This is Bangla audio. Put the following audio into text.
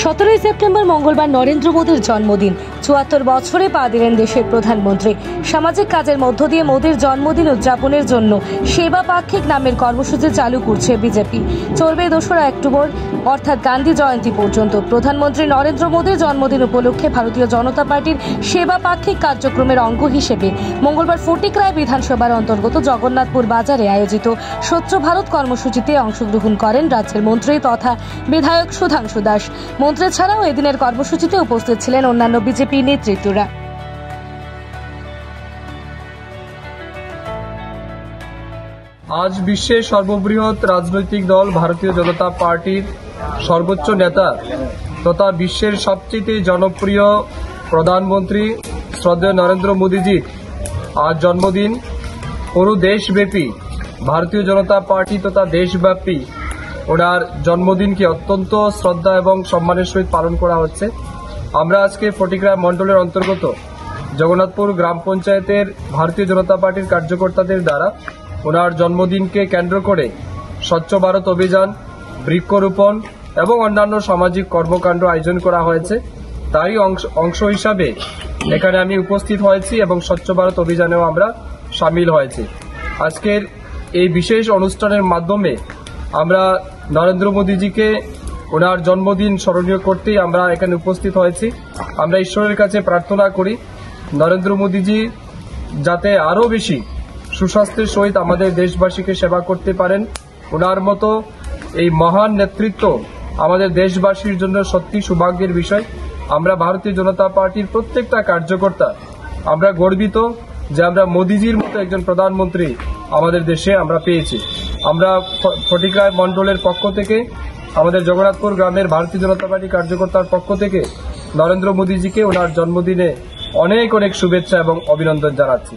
17 সেপ্টেম্বর মঙ্গলবার নরেন্দ্র মোদীর জন্মদিন। ৭৪ বছরে পা দিলেন দেশের প্রধানমন্ত্রী। সামাজিক কাজের মধ্য দিয়ে মোদীর জন্মদিন উদযাপনের জন্য সেবা পাক্ষিক নামের কর্মসূচি চালু করছে বিজেপি। চলবে ২রা অক্টোবর অর্থাৎ গান্ধী জয়ন্তী পর্যন্ত। প্রধানমন্ত্রী নরেন্দ্র মোদীর জন্মদিন উপলক্ষে ভারতীয় জনতা পার্টির সেবা পাক্ষিক কার্যক্রমের অঙ্গ হিসেবে মঙ্গলবার ফটিকরায় বিধানসভার অন্তর্গত জগন্নাথপুর বাজারে আয়োজিত স্বচ্ছ ভারত কর্মসূচিতে অংশগ্রহণ করেন রাজ্যের মন্ত্রী তথা বিধায়ক সুধাংশু দাস। মন্ত্রী ছাড়াও এদিনের কর্মসূচিতে উপস্থিত ছিলেন অন্যান্য বিজেপি নেতৃত্বরা। আজ বিশ্বের সর্ববৃহৎ রাজনৈতিক দল ভারতীয় জনতা পার্টির সর্বোচ্চ নেতা তথা বিশ্বের সবচেয়ে জনপ্রিয় প্রধানমন্ত্রী শ্রদ্ধেয় নরেন্দ্র মোদীজির আজ জন্মদিন। পুরো দেশব্যাপী ভারতীয় জনতা পার্টি তথা দেশব্যাপী ওনার জন্মদিনকে অত্যন্ত শ্রদ্ধা এবং সম্মানের সহিত পালন করা হচ্ছে। আমরা আজকে ফটিকরা মণ্ডলের অন্তর্গত জগন্নাথপুর গ্রাম পঞ্চায়েতের ভারতীয় জনতা পার্টির কার্যকর্তাদের দ্বারা ওনার জন্মদিনকে কেন্দ্র করে স্বচ্ছ ভারত অভিযান, বৃক্ষরোপণ এবং অন্যান্য সামাজিক কর্মকাণ্ড আয়োজন করা হয়েছে। তারই অংশ হিসাবে এখানে আমি উপস্থিত হয়েছি এবং স্বচ্ছ ভারত অভিযানেও আমরা সামিল হয়েছি। আজকের এই বিশেষ অনুষ্ঠানের মাধ্যমে আমরা নরেন্দ্র মোদীজিকে ওনার জন্মদিন স্মরণীয় করতেই আমরা এখানে উপস্থিত হয়েছি। আমরা ঈশ্বরের কাছে প্রার্থনা করি নরেন্দ্র মোদীজি যাতে আরও বেশি সুস্বাস্থ্যের সহিত আমাদের দেশবাসীকে সেবা করতে পারেন। ওনার মতো এই মহান নেতৃত্ব আমাদের দেশবাসীর জন্য সত্যি সৌভাগ্যের বিষয়। আমরা ভারতীয় জনতা পার্টির প্রত্যেকটা কার্যকর্তা আমরা গর্বিত যে আমরা মোদীজির মতো একজন প্রধানমন্ত্রী আমাদের দেশে আমরা পেয়েছি। আমরা ফটিকরায় মণ্ডলের পক্ষ থেকে, আমাদের জগন্নাথপুর গ্রামের ভারতীয় জনতা পার্টি কার্যকর্তার পক্ষ থেকে নরেন্দ্র মোদীজিকে ওনার জন্মদিনে অনেক অনেক শুভেচ্ছা এবং অভিনন্দন জানাচ্ছি।